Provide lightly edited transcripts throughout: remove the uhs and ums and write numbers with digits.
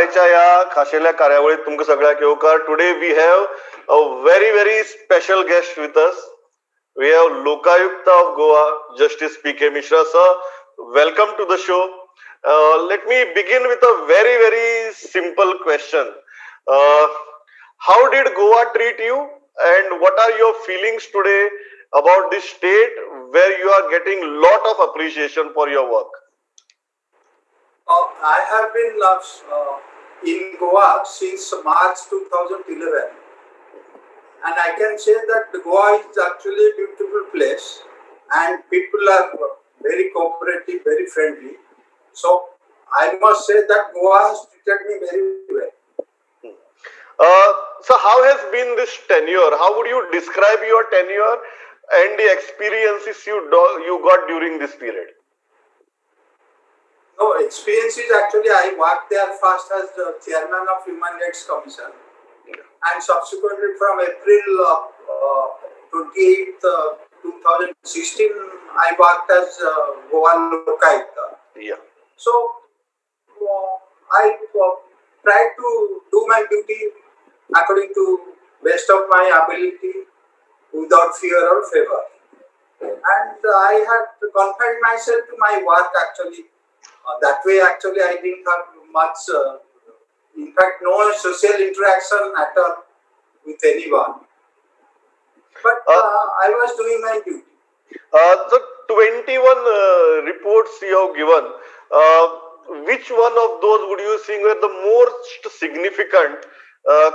आयच्या या खाशेल्या कार्यावळीत तुमकां सगळ्याक येवकार. Today we have a very very special guest with us. We have Lokayukta of Goa, Justice P.K. Misra. Sir, welcome to the show. Let me begin with a very, very simple question. Uh, how did Goa treat you, and what are your feelings today about this state where you are getting lot of appreciation for your work? I have been in Goa since March 2011. And I can say that Goa is actually a beautiful place and people are very cooperative, very friendly. So I must say that Goa has treated me very well. So how has been this tenure? How would you describe your tenure and the experiences you got during this period? No, experiences actually I worked there first as the chairman of Human Rights Commission. And subsequently from April 28th, 2016, I worked as Goa Lokayukta. Yeah. So I tried to do my duty according to best of my ability without fear or favor. And I had confined myself to my work actually. That way actually I didn't have much in fact, no social interaction at all with anyone. But I was doing my duty. So 21 reports you have given. Which one of those would you think were the most significant,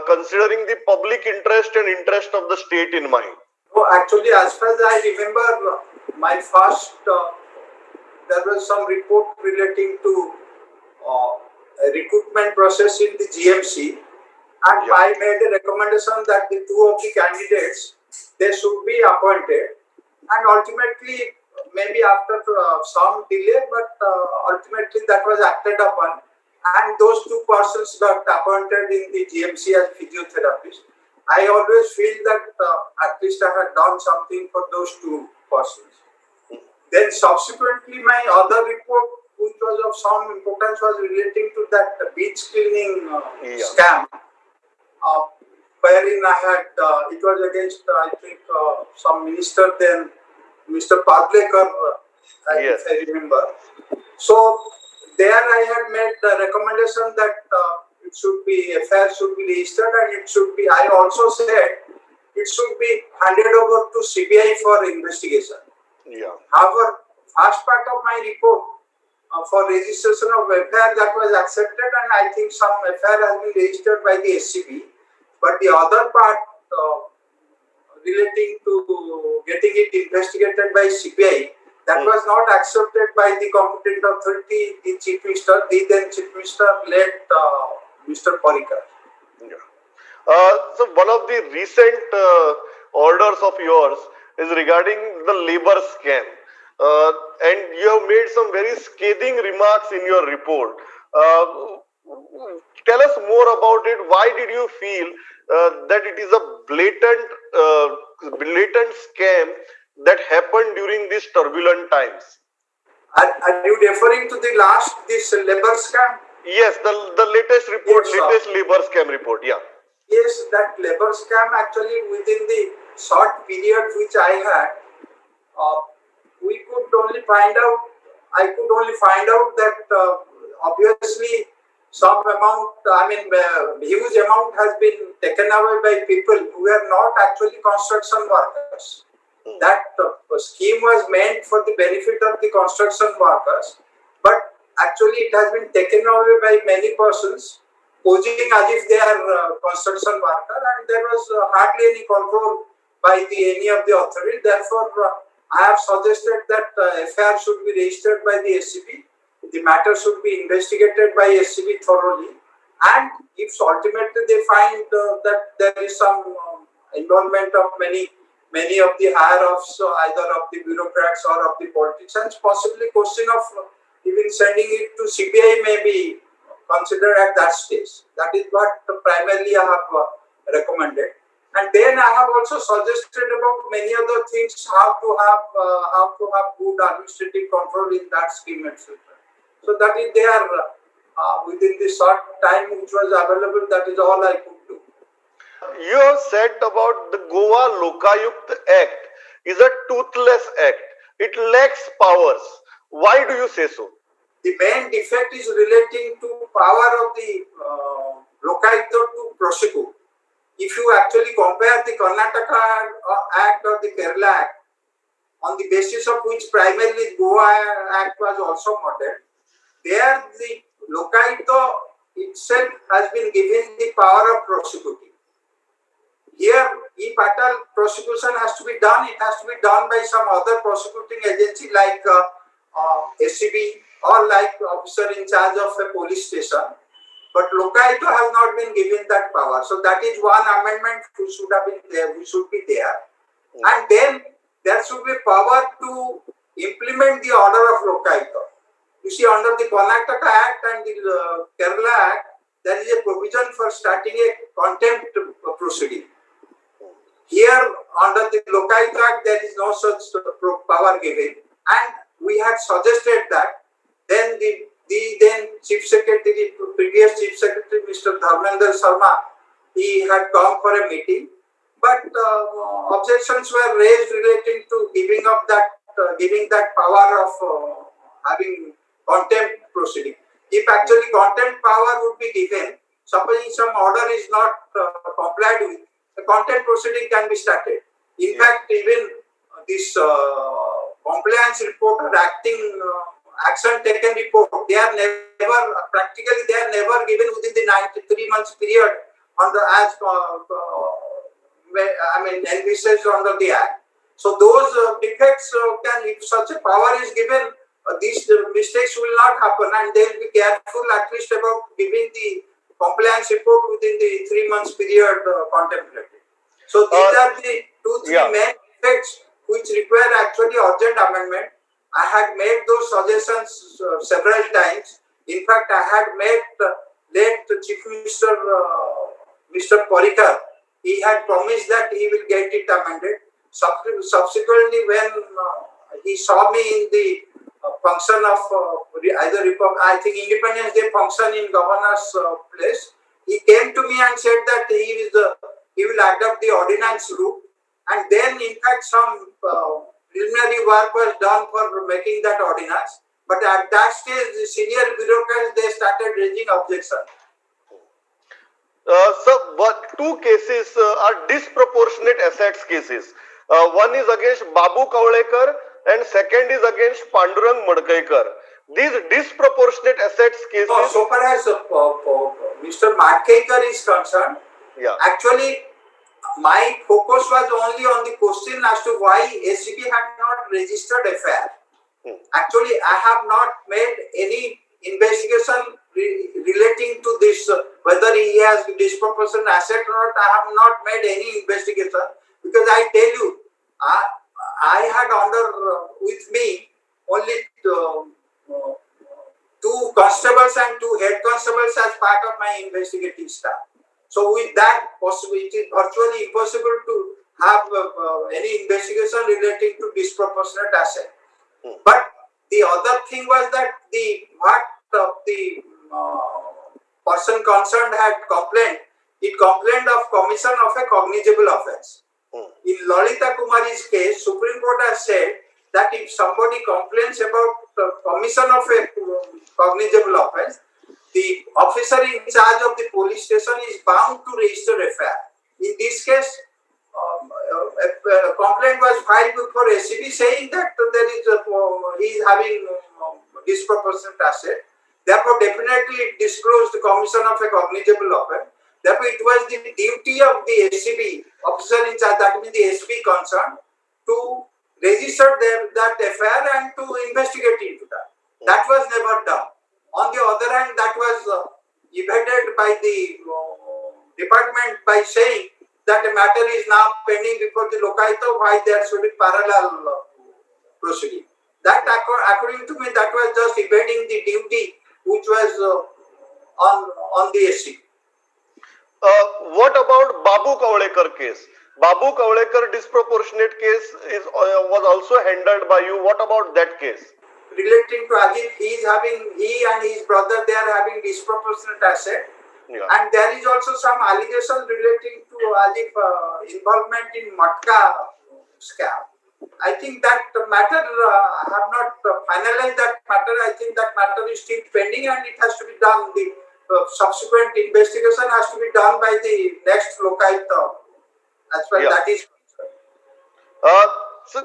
considering the public interest and interest of the state in mind? So actually, as far as I remember, my first, there was some report relating to a recruitment process in the GMC, and I made a recommendation that the two of the candidates, they should be appointed, and ultimately maybe after some delay, but ultimately that was acted upon, and those two persons got appointed in the GMC as physiotherapists. I always feel that at least I had done something for those two persons. Then subsequently my other report, which was of some importance, was relating to that beach cleaning scam, wherein I had, it was against, I think, some minister then, Mr. Padlekar, if I remember. So there I had made the recommendation that it should be, FIR should be registered, and it should be, I also said, it should be handed over to CBI for investigation. Yeah. However, first part of my report for registration of FIR, that was accepted, and I think some FIR has been registered by the SCB. But the other part relating to getting it investigated by CBI, that was not accepted by the competent authority, the Chief Minister, the then Chief Minister, late Mr. Parikar. Yeah. So one of the recent orders of yours is regarding the labor scam. And you have made some very scathing remarks in your report. Tell us more about it. Why did you feel that it is a blatant scam that happened during these turbulent times? Are you referring to the last, this labor scam? Yes, the latest report, yes, latest labor scam report, yeah. Yes, that labor scam actually within the short period which I had, we could only find out, I could only find out that obviously some amount, I mean huge amount has been taken away by people who are not actually construction workers. That scheme was meant for the benefit of the construction workers, but actually it has been taken away by many persons posing as if they are construction worker, and there was hardly any control by any of the authorities. Therefore, I have suggested that FIR should be registered by the SCB. The matter should be investigated by SCB thoroughly, and if ultimately they find that there is some involvement of many of the higher-ups, either of the bureaucrats or of the politicians, possibly question of even sending it to CBI may be considered at that stage. That is what primarily I have recommended. And then I have also suggested about many other things, how to have good administrative control in that scheme, etc. So that is there. within the short time which was available. That is all I could do. You have said about the Goa Lokayukta Act is a toothless act. It lacks powers. Why do you say so? The main defect is relating to power of the Lokayukta to prosecute. If you actually compare the Karnataka Act or the Kerala Act, on the basis of which primarily Goa Act was also modeled, there the Lokayukta itself has been given the power of prosecuting. Here, if at all prosecution has to be done, it has to be done by some other prosecuting agency like SCB or like officer in charge of a police station. But Lokayukta has not been given that power. So that is one amendment which should have been there, which should be there. And then there should be power to implement the order of Lokayukta. You see, under the Karnataka Act and the Kerala Act, there is a provision for starting a contempt proceeding. Here, under the Lokayukta Act, there is no such power given, and we had suggested that. Then the then Chief Secretary, previous Chief Secretary, Mr. Dharmender Sharma, he had come for a meeting, but objections were raised relating to giving that power of having contempt proceeding. If actually contempt power would be given, supposing some order is not complied with, the contempt proceeding can be started. In fact, even this compliance report or action taken report, they are never given within the 93 months period envisaged under the Act. So those defects if such a power is given, these mistakes will not happen, and they will be careful at least about giving the compliance report within the 3 months period contemplated. So these are the three main defects which require actually urgent amendment. I had made those suggestions several times. In fact, I had met late Chief Minister Mr. Parikar. He had promised that he will get it amended. Subsequently, when he saw me in the function of I think Independence Day function in Governor's place, he came to me and said that he will adopt the ordinance route, and then in fact some preliminary work was done for making that ordinance. But at that stage, the senior bureaucrats, they started raising objection. But two cases are disproportionate assets cases. One is against Babu Kavlekar and second is against Pandurang Madkaikar. These disproportionate assets cases. So far as Mr. Madkaikar is concerned, actually my focus was only on the question as to why SCB had not registered FIR. Actually, I have not made any investigation relating to this, whether he has disproportionate asset or not. I have not made any investigation, because I tell you, I had with me only two constables and two head constables as part of my investigative staff. So with that, it is virtually impossible to have any investigation relating to disproportionate asset. But the other thing was that the person concerned had complained. It complained of commission of a cognizable offence. In Lalita Kumari's case, Supreme Court has said that if somebody complains about commission of a cognizable offence, the officer in charge of the police station is bound to register FIR. In this case, a complaint was filed before SCB saying that he is having disproportionate asset. Therefore, definitely disclosed the commission of a cognizable offence. Therefore, it was the duty of the SCB officer in charge, that means the SP concerned, to register that FIR and to investigate into that. That was never done. On the other hand, that was evaded by the department by saying that a matter is now pending before the Lokayukta, why there should be parallel proceeding. That, according to me, that was just evading the duty which was on the SC. What about Babu Kavlekar case? Babu Kavlekar disproportionate case was also handled by you. What about that case? relating to Ajit, he and his brother, they are having disproportionate asset. Yeah. And there is also some allegation relating to Ajit involvement in Matka scam. I think that matter, I have not finalized that matter. I think that matter is still pending and it has to be done. The subsequent investigation has to be done by the next Lokayukta as far as Yeah. that is concerned. So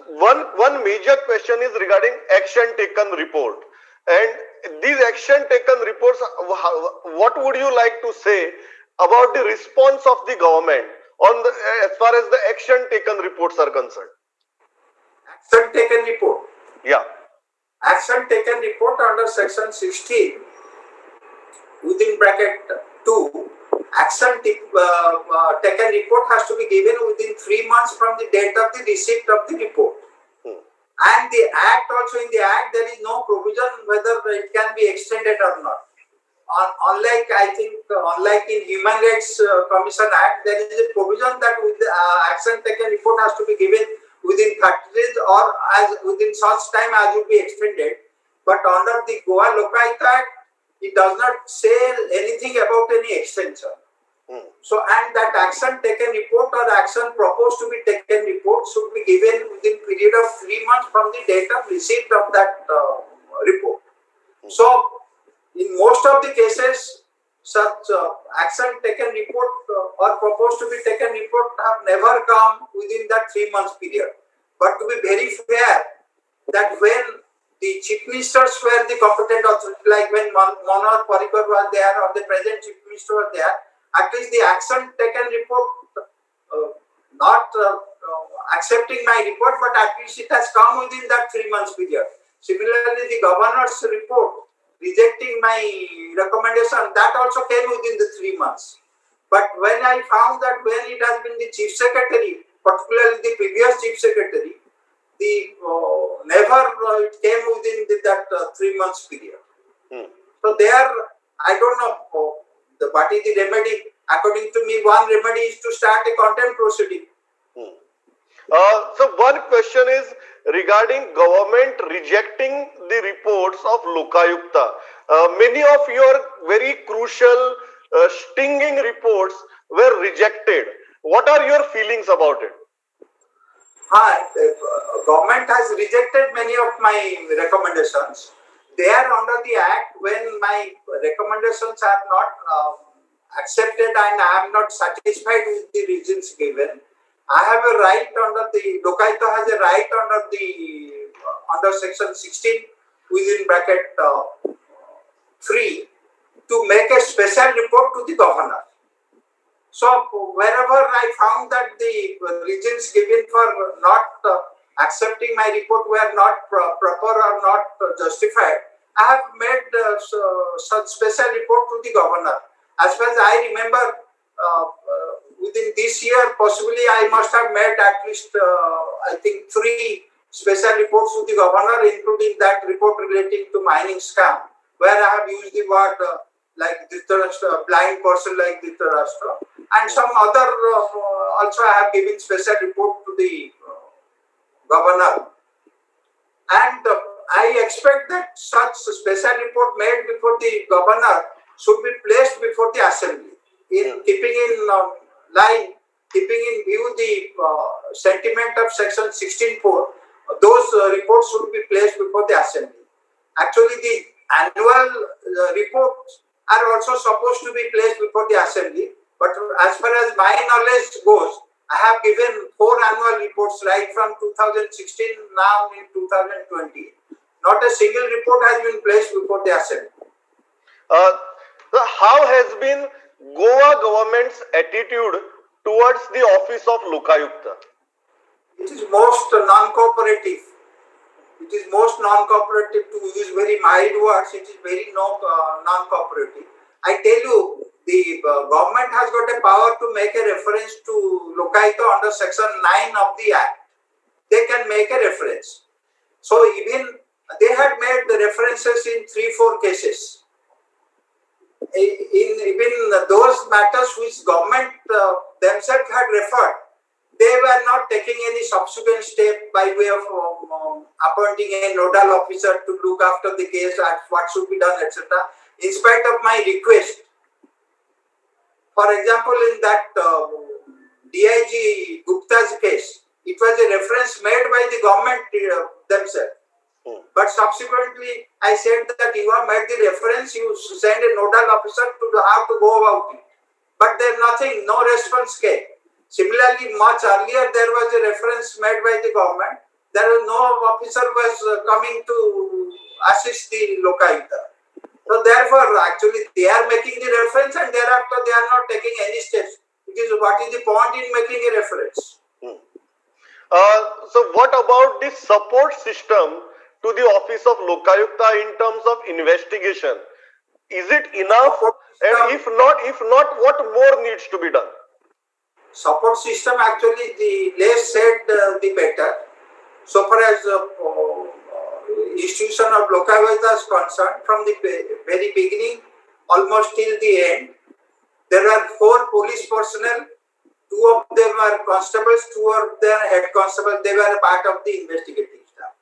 one major question is regarding action taken report, and these action taken reports. What would you like to say about the response of the government on the as far as the action taken reports are concerned? Action taken report. Yeah. Action taken report under section 16 within bracket 2. Action taken report has to be given within 3 months from the date of the receipt of the report. And the act also, in the act there is no provision whether it can be extended or not. Unlike, I think, unlike in Human Rights Commission Act, there is a provision that with the action taken report has to be given within 30 days or as within such time as will be extended. But under the Goa Lokayukta Act, it does not say anything about any extension. So, and that action taken report or action proposed to be taken report should be given within period of 3 months from the date of receipt of that report. So, in most of the cases, such action taken report or proposed to be taken report have never come within that 3 months period. But to be very fair, that when the chief ministers were the competent authority, like when Manohar Parrikar was there or the present chief minister was there, at least the action taken report, not accepting my report, but at least it has come within that 3 months period. Similarly, the governor's report rejecting my recommendation, that also came within the 3 months. But when I found that when it has been the chief secretary, particularly the previous chief secretary, the never it came within that 3 months period. So there, I don't know what is the remedy. According to me, one remedy is to start a contempt proceeding. So one question is regarding government rejecting the reports of Lokayukta. Many of your very crucial, stinging reports were rejected. What are your feelings about it? Government has rejected many of my recommendations. They are under the act. When my recommendations are not accepted and I am not satisfied with the reasons given, I have a right under the Lokayukta has a right under the under section 16 within bracket 3 to make a special report to the governor. So wherever I found that the reasons given for not accepting my report were not proper or not justified, I have made such special report to the governor. As far as I remember, within this year, possibly I must have made at least, I think, 3 special reports to the governor, including that report relating to mining scam, where I have used the word like Dhritarashtra, blind person like Dhritarashtra, and some other also I have given special report to the governor. And I expect that such special report made before the governor should be placed before the assembly, in keeping in line, keeping in view the sentiment of section 16.4. Those reports should be placed before the assembly. Actually, the annual reports are also supposed to be placed before the assembly. But as far as my knowledge goes, I have given 4 annual reports right from 2016 now in 2020. Not a single report has been placed before the assembly. How has been Goa government's attitude towards the office of Lokayukta? It is most non-cooperative. It is most non-cooperative, to use very mild words. It is very non-cooperative. I tell you, the government has got a power to make a reference to Lokayukta under section 9 of the Act. They can make a reference. So even they had made the references in 3-4 cases. In even those matters which government themselves had referred, they were not taking any subsequent step by way of appointing a nodal officer to look after the case and what should be done, etc. In spite of my request. For example, in that DIG Gupta's case, it was a reference made by the government themselves. But subsequently, I said that you have made the reference, you send a nodal officer to how to go about it. But there nothing, no response came. Similarly, much earlier there was a reference made by the government. There was no officer was coming to assist the Lokayukta. So therefore, actually, they are making the reference and thereafter they are not taking any steps. It is what is the point in making a reference? So what about the support system to the office of Lokayukta in terms of investigation? Is it enough? And if not, what more needs to be done? Support system, actually, the less said, the better. So far as institution of Lokayukta is concerned, from the very beginning, almost till the end, there are 4 police personnel. 2 of them are constables, 2 of them head constables. They were a part of the investigating staff.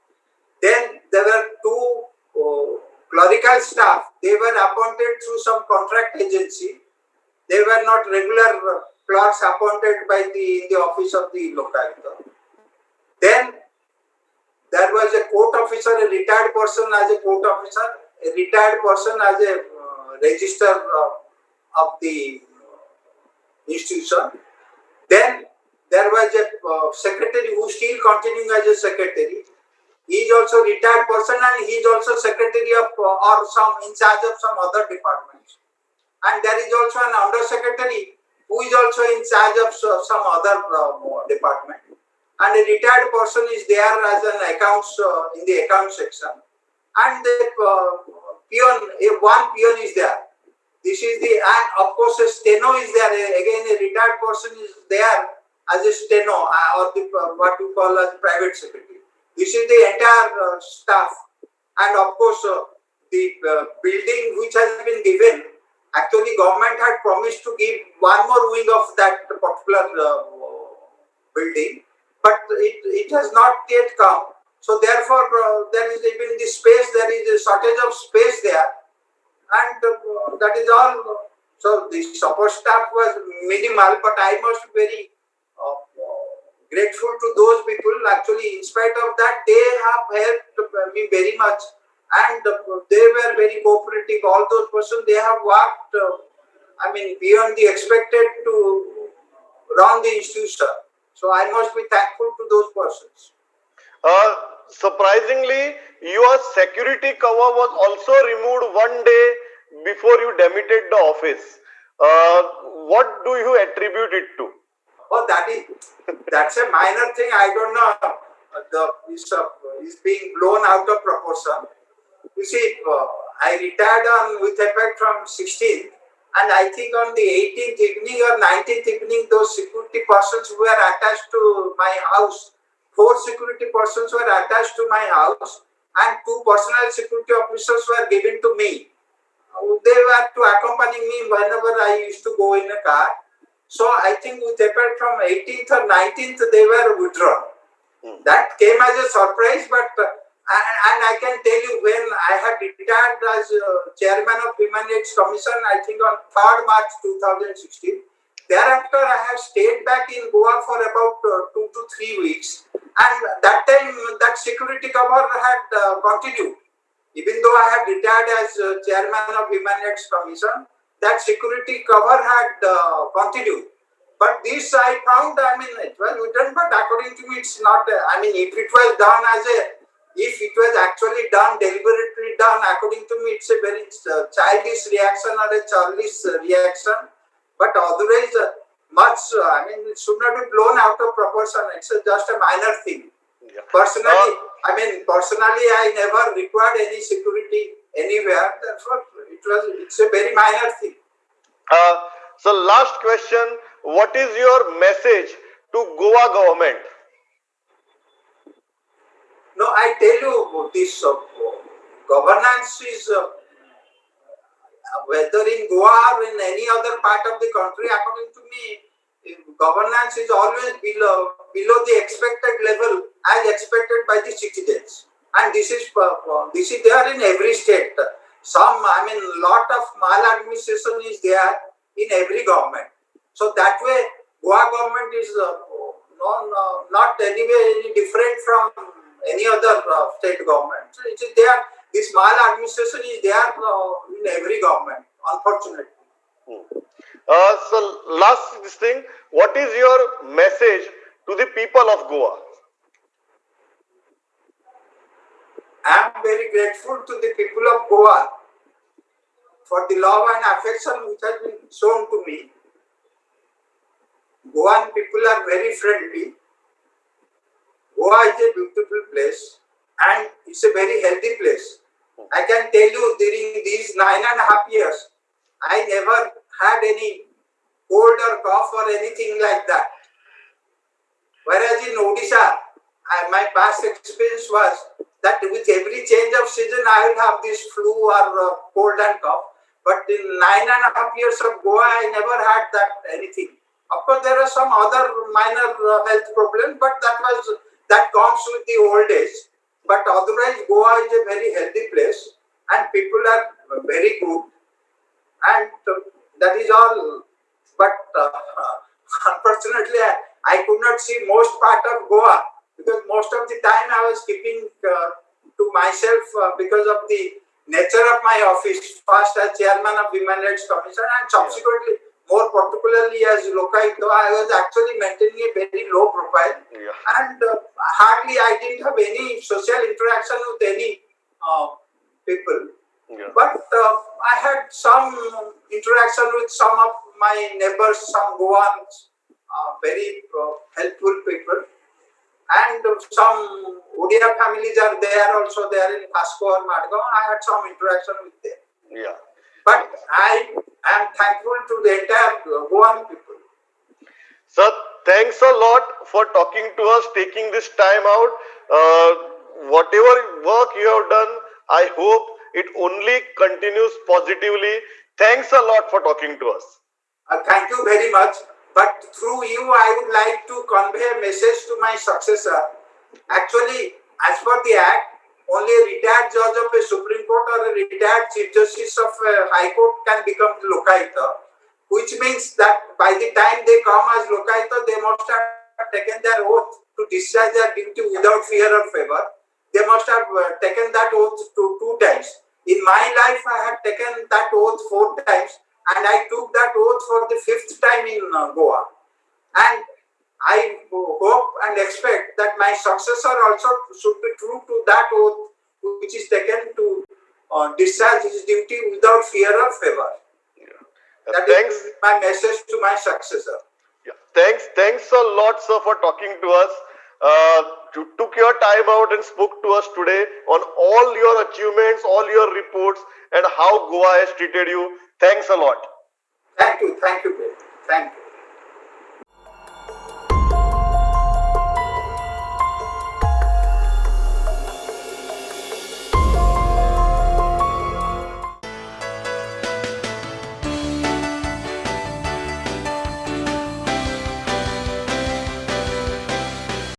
Then there were 2 clerical staff. They were appointed through some contract agency. They were not regular clerks appointed by the office of the Lokayukta. Then there was a court officer, a retired person as a court officer, a retired person as a register of the institution. Then there was a secretary who is still continuing as a secretary. He is also a retired person and he is also secretary of or some in charge of some other departments. And there is also an undersecretary who is also in charge of some other department. And a retired person is there as an accounts in the account section. And the peon, one peon is there. This is the, and of course a steno is there. Again, a retired person is there as a steno or the, what you call as private secretary. This is the entire staff. And of course, the building which has been given, actually government had promised to give one more wing of that particular building, but it has not yet come. So therefore, there is even the space, there is a shortage of space there, and that is all. So the support staff was minimal, but I must be very grateful to those people. Actually, in spite of that, they have helped me very much. And they were very cooperative. All those persons, they have worked, beyond the expected to run the institution. So I must be thankful to those persons. Surprisingly, your security cover was also removed one day before you demitted the office. What do you attribute it to? Oh, that's a minor thing. I don't know. Is being blown out of proportion. You see, I retired with effect from 16th, and I think on the 18th evening or 19th evening, those security persons were attached to my house. 4 security persons were attached to my house, and 2 personal security officers were given to me. They were to accompany me whenever I used to go in a car. So I think with effect from 18th or 19th, they were withdrawn. That came as a surprise, but and I can tell you, when I had retired as chairman of Human Rights Commission, I think on 3rd March 2016, thereafter I have stayed back in Goa for about 2 to 3 weeks, and that time that security cover had continued. Even though I had retired as chairman of Human Rights Commission, that security cover had continued. But this I found, it was written, but according to me, it's not, if it was done if it was actually done, deliberately done, according to me, it's a very childish reaction or a childish reaction. But otherwise, it should not be blown out of proportion. It's just a minor thing. Yeah. Personally, I never required any security anywhere. Therefore, it's a very minor thing. So last question, what is your message to Goa government? No, I tell you, this governance is, whether in Goa or in any other part of the country, according to me, governance is always below the expected level as expected by the citizens. And this is there in every state. Lot of maladministration is there in every government. So that way, Goa government is not anyway any different from any other state government. So it is there. This maladministration is there in every government, unfortunately. So last this thing, what is your message to the people of Goa? I am very grateful to the people of Goa for the love and affection which has been shown to me. Goan people are very friendly. Goa is a beautiful place and it's a very healthy place. I can tell you during these 9.5 years, I never had any cold or cough or anything like that. Whereas in Odisha, my past experience was that with every change of season, I will have this flu or cold and cough. But in 9.5 years of Goa, I never had that anything. Of course, there are some other minor health problems, but that comes with the old age. But otherwise, Goa is a very healthy place, and people are very good, and that is all. But unfortunately, I could not see most part of Goa because most of the time I was keeping to myself because of the nature of my office. First as chairman of Women Rights Commission, and subsequently, more particularly as Lokayukta, I was actually maintaining a very low profile, and hardly I didn't have any social interaction with any people. But I had some interaction with some of my neighbors, some Goans, very helpful people, and some Odia families are there also. They are in Pasco or Madgaon. I had some interaction with them. But I am thankful to the entire Goan people. Sir, thanks a lot for talking to us, taking this time out. Whatever work you have done, I hope it only continues positively. Thanks a lot for talking to us. Thank you very much. But through you, I would like to convey a message to my successor. Actually, as per the Act, only a retired judge of a Supreme Court or a retired Chief Justice of a High Court can become Lokayukta, which means that by the time they come as Lokayukta, they must have taken their oath to discharge their duty without fear or favor. They must have taken that oath two times. In my life, I had taken that oath 4 times, and I took that oath for the 5th time in Goa. And I hope and expect that my successor also should be true to that oath which is taken to discharge his duty without fear or favor. That is my message to my successor. Thanks a lot, sir, for talking to us. You took your time out and spoke to us today on all your achievements, all your reports, and how Goa has treated you. Thanks a lot. Thank you. Thank you.